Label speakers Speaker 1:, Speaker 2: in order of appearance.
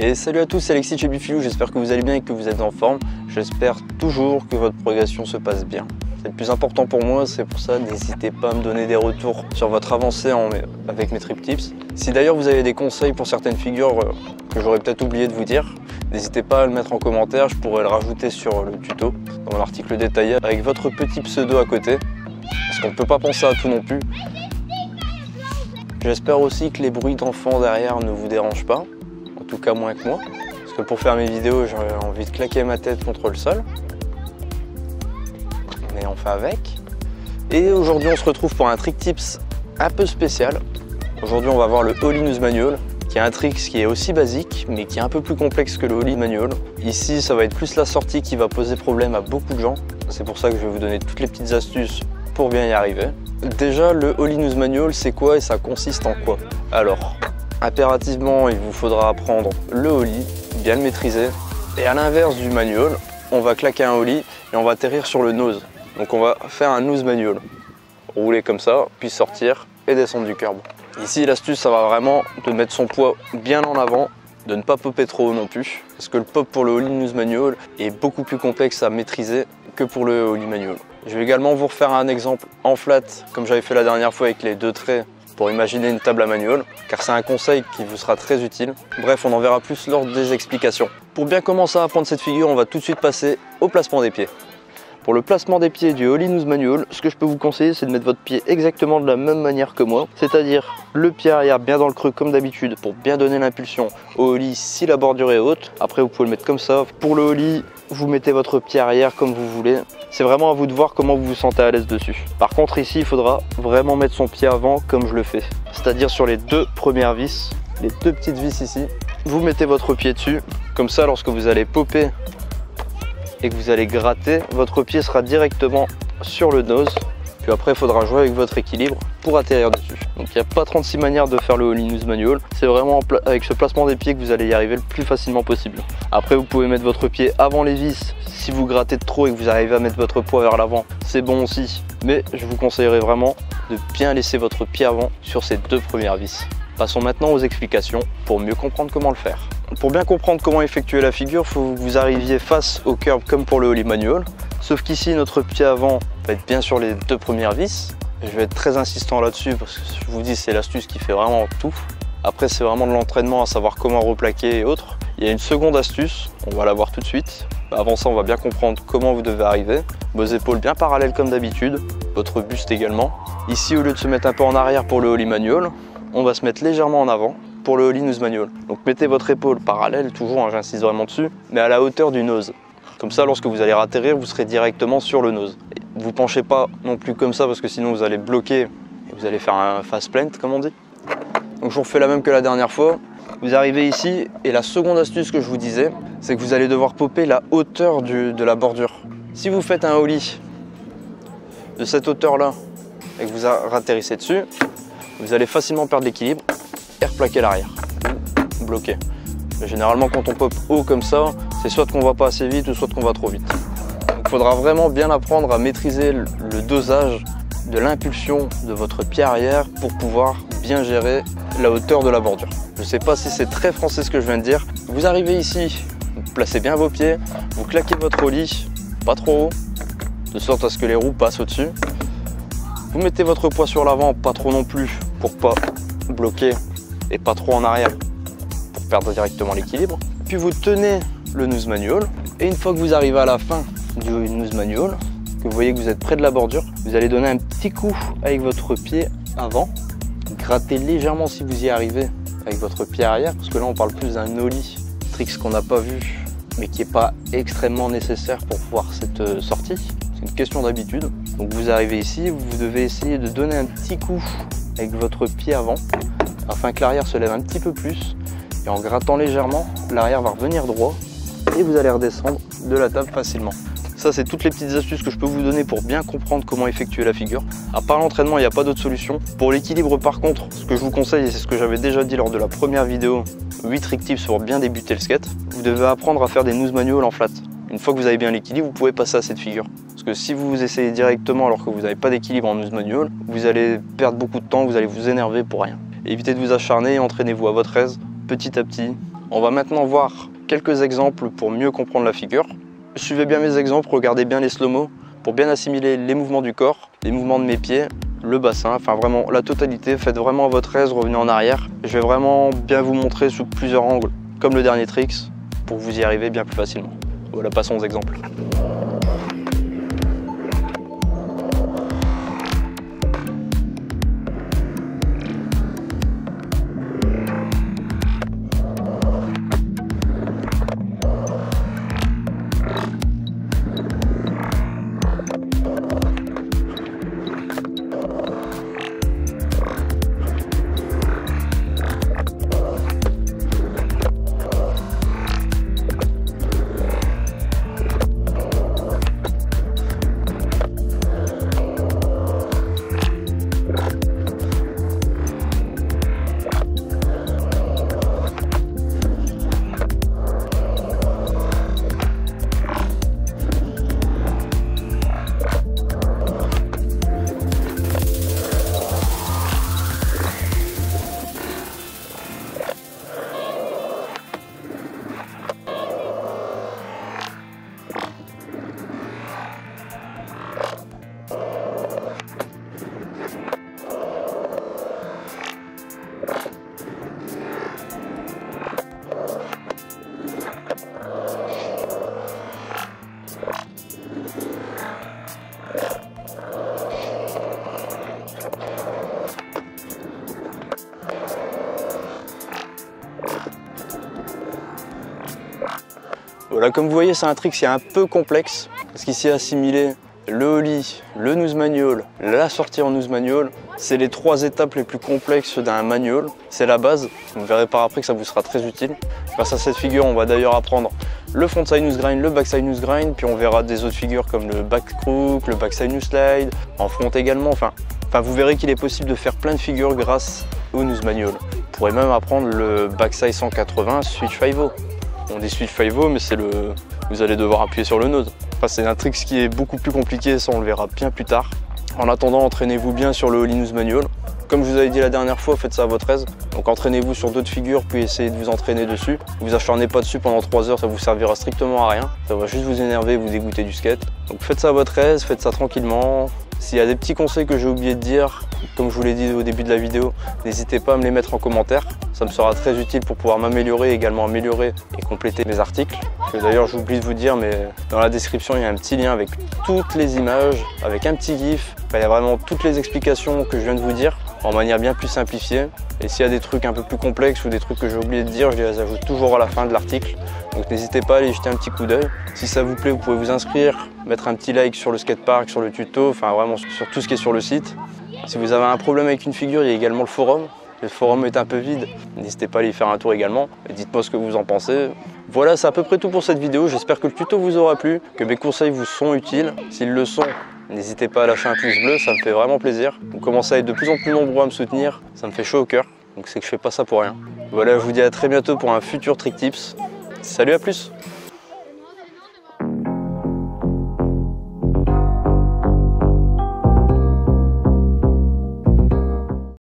Speaker 1: Et salut à tous, c'est Alexis de chez Bifilou, j'espère que vous allez bien et que vous êtes en forme. J'espère toujours que votre progression se passe bien. C'est le plus important pour moi, c'est pour ça, n'hésitez pas à me donner des retours sur votre avancée avec mes trip tips. Si d'ailleurs vous avez des conseils pour certaines figures que j'aurais peut-être oublié de vous dire, n'hésitez pas à le mettre en commentaire, je pourrais le rajouter sur le tuto, dans mon article détaillé, avec votre petit pseudo à côté, parce qu'on ne peut pas penser à tout non plus. J'espère aussi que les bruits d'enfants derrière ne vous dérangent pas. En tout cas moins que moi, parce que pour faire mes vidéos j'ai envie de claquer ma tête contre le sol, mais on fait avec. Et aujourd'hui on se retrouve pour un trick tips un peu spécial. Aujourd'hui on va voir le Ollie Noose Manual, qui est un trick qui est aussi basique mais qui est un peu plus complexe que le Ollie Manual. Ici ça va être plus la sortie qui va poser problème à beaucoup de gens, c'est pour ça que je vais vous donner toutes les petites astuces pour bien y arriver. Déjà le Ollie Noose Manual c'est quoi et ça consiste en quoi? Alors impérativement, il vous faudra apprendre le ollie, bien le maîtriser. Et à l'inverse du manual, on va claquer un ollie et on va atterrir sur le nose. Donc on va faire un nose manual. Rouler comme ça, puis sortir et descendre du curb. Ici, l'astuce, ça va vraiment de mettre son poids bien en avant, de ne pas popper trop haut non plus. Parce que le pop pour le ollie nose manual est beaucoup plus complexe à maîtriser que pour le ollie manual. Je vais également vous refaire un exemple en flat, comme j'avais fait la dernière fois avec les deux traits, pour imaginer une table à manual, car c'est un conseil qui vous sera très utile. Bref, on en verra plus lors des explications. Pour bien commencer à apprendre cette figure, on va tout de suite passer au placement des pieds. Pour le placement des pieds du Ollie Noose Manual, ce que je peux vous conseiller, c'est de mettre votre pied exactement de la même manière que moi, c'est-à-dire le pied arrière bien dans le creux comme d'habitude pour bien donner l'impulsion au ollie si la bordure est haute. Après, vous pouvez le mettre comme ça. Pour le ollie, vous mettez votre pied arrière comme vous voulez. C'est vraiment à vous de voir comment vous vous sentez à l'aise dessus. Par contre, ici, il faudra vraiment mettre son pied avant comme je le fais, c'est-à-dire sur les deux premières vis, les deux petites vis ici. Vous mettez votre pied dessus, comme ça, lorsque vous allez popper et que vous allez gratter, votre pied sera directement sur le nose. Puis après, il faudra jouer avec votre équilibre pour atterrir dessus. Donc il n'y a pas 36 manières de faire le Ollie Noose Manual. C'est vraiment avec ce placement des pieds que vous allez y arriver le plus facilement possible. Après, vous pouvez mettre votre pied avant les vis. Si vous grattez de trop et que vous arrivez à mettre votre poids vers l'avant, c'est bon aussi. Mais je vous conseillerais vraiment de bien laisser votre pied avant sur ces deux premières vis. Passons maintenant aux explications pour mieux comprendre comment le faire. Pour bien comprendre comment effectuer la figure, il faut que vous arriviez face au curb comme pour le Ollie Manual. Sauf qu'ici, notre pied avant va être bien sur les deux premières vis. Je vais être très insistant là-dessus parce que je vous dis, c'est l'astuce qui fait vraiment tout. Après, c'est vraiment de l'entraînement à savoir comment replaquer et autres. Il y a une seconde astuce, on va la voir tout de suite. Avant ça, on va bien comprendre comment vous devez arriver. Vos épaules bien parallèles comme d'habitude, votre buste également. Ici, au lieu de se mettre un peu en arrière pour le Ollie Manual, on va se mettre légèrement en avant pour le Ollie Noose Manual. Donc mettez votre épaule parallèle, toujours, hein, j'insiste vraiment dessus, mais à la hauteur du nose. Comme ça, lorsque vous allez atterrir, vous serez directement sur le nose. Vous ne penchez pas non plus comme ça parce que sinon vous allez bloquer et vous allez faire un face plant comme on dit. Donc je vous refais la même que la dernière fois. Vous arrivez ici et la seconde astuce que je vous disais, c'est que vous allez devoir popper la hauteur de la bordure. Si vous faites un ollie de cette hauteur là et que vous atterrissez dessus, vous allez facilement perdre l'équilibre et replaquer l'arrière, bloquer. Généralement quand on pop haut comme ça, c'est soit qu'on va pas assez vite ou soit qu'on va trop vite. Donc il faudra vraiment bien apprendre à maîtriser le dosage de l'impulsion de votre pied arrière pour pouvoir bien gérer la hauteur de la bordure. Je ne sais pas si c'est très français ce que je viens de dire. Vous arrivez ici, vous placez bien vos pieds, vous claquez votre ollie, pas trop haut, de sorte à ce que les roues passent au-dessus. Vous mettez votre poids sur l'avant, pas trop non plus, pour pas bloquer et pas trop en arrière pour perdre directement l'équilibre. Puis vous tenez le Noose Manual et une fois que vous arrivez à la fin du Noose Manual, que vous voyez que vous êtes près de la bordure, vous allez donner un petit coup avec votre pied avant, gratter légèrement si vous y arrivez avec votre pied arrière, parce que là on parle plus d'un ollie, trick qu'on n'a pas vu mais qui n'est pas extrêmement nécessaire pour pouvoir cette sortie. C'est une question d'habitude. Donc vous arrivez ici, vous devez essayer de donner un petit coup avec votre pied avant afin que l'arrière se lève un petit peu plus, et en grattant légèrement, l'arrière va revenir droit et vous allez redescendre de la table facilement. Ça, c'est toutes les petites astuces que je peux vous donner pour bien comprendre comment effectuer la figure. À part l'entraînement, il n'y a pas d'autre solution. Pour l'équilibre par contre, ce que je vous conseille, et c'est ce que j'avais déjà dit lors de la première vidéo, 8 trick tips pour bien débuter le skate, vous devez apprendre à faire des Noose Manual en flat. Une fois que vous avez bien l'équilibre, vous pouvez passer à cette figure. Parce que si vous essayez directement alors que vous n'avez pas d'équilibre en Noose Manual, vous allez perdre beaucoup de temps, vous allez vous énerver pour rien. Évitez de vous acharner et entraînez-vous à votre aise, petit à petit, On va maintenant voir quelques exemples pour mieux comprendre la figure. Suivez bien mes exemples, regardez bien les slow-mo pour bien assimiler les mouvements du corps, les mouvements de mes pieds, le bassin, enfin vraiment la totalité. Faites vraiment à votre aise, revenez en arrière. Je vais vraiment bien vous montrer sous plusieurs angles, comme le dernier tricks, pour que vous y arrivez bien plus facilement. Voilà, passons aux exemples. Voilà, comme vous voyez, c'est un trick qui est un peu complexe parce qu'ici assimilé le ollie, le nose manual, la sortie en nose manual, c'est les 3 étapes les plus complexes d'un manual. C'est la base, vous verrez par après que ça vous sera très utile. Grâce à cette figure, on va d'ailleurs apprendre le frontside nose grind, le backside nose grind, puis on verra des autres figures comme le back crook, le backside nose slide, en front également. Enfin, vous verrez qu'il est possible de faire plein de figures grâce au nose manual. Vous pourrez même apprendre le backside 180 switch 5-0. On dit switch 5-0, mais c'est le... vous allez devoir appuyer sur le nose. Enfin, c'est un trick qui est beaucoup plus compliqué, ça on le verra bien plus tard. En attendant, entraînez-vous bien sur le ollie nose manual. Comme je vous avais dit la dernière fois, faites ça à votre aise. Donc entraînez-vous sur d'autres figures, puis essayez de vous entraîner dessus. Ne vous acharnez pas dessus pendant 3 heures, ça vous servira strictement à rien. Ça va juste vous énerver, vous dégoûter du skate. Donc faites ça à votre aise, faites ça tranquillement. S'il y a des petits conseils que j'ai oublié de dire, comme je vous l'ai dit au début de la vidéo, n'hésitez pas à me les mettre en commentaire. Ça me sera très utile pour pouvoir m'améliorer, également améliorer et compléter mes articles. D'ailleurs, j'oublie de vous dire, mais dans la description, il y a un petit lien avec toutes les images, avec un petit gif. Enfin, il y a vraiment toutes les explications que je viens de vous dire, en manière bien plus simplifiée. Et s'il y a des trucs un peu plus complexes ou des trucs que j'ai oublié de dire, je les ajoute toujours à la fin de l'article. Donc n'hésitez pas à aller jeter un petit coup d'œil. Si ça vous plaît, vous pouvez vous inscrire, mettre un petit like sur le skatepark, sur le tuto, enfin vraiment sur tout ce qui est sur le site. Si vous avez un problème avec une figure, il y a également le forum. Le forum est un peu vide, n'hésitez pas à aller faire un tour également. Et dites-moi ce que vous en pensez. Voilà, c'est à peu près tout pour cette vidéo. J'espère que le tuto vous aura plu, que mes conseils vous sont utiles. S'ils le sont, n'hésitez pas à lâcher un pouce bleu, ça me fait vraiment plaisir. Vous commencez à être de plus en plus nombreux à me soutenir, ça me fait chaud au cœur. Donc c'est que je fais pas ça pour rien. Voilà, je vous dis à très bientôt pour un futur Trick Tips. Salut, à plus!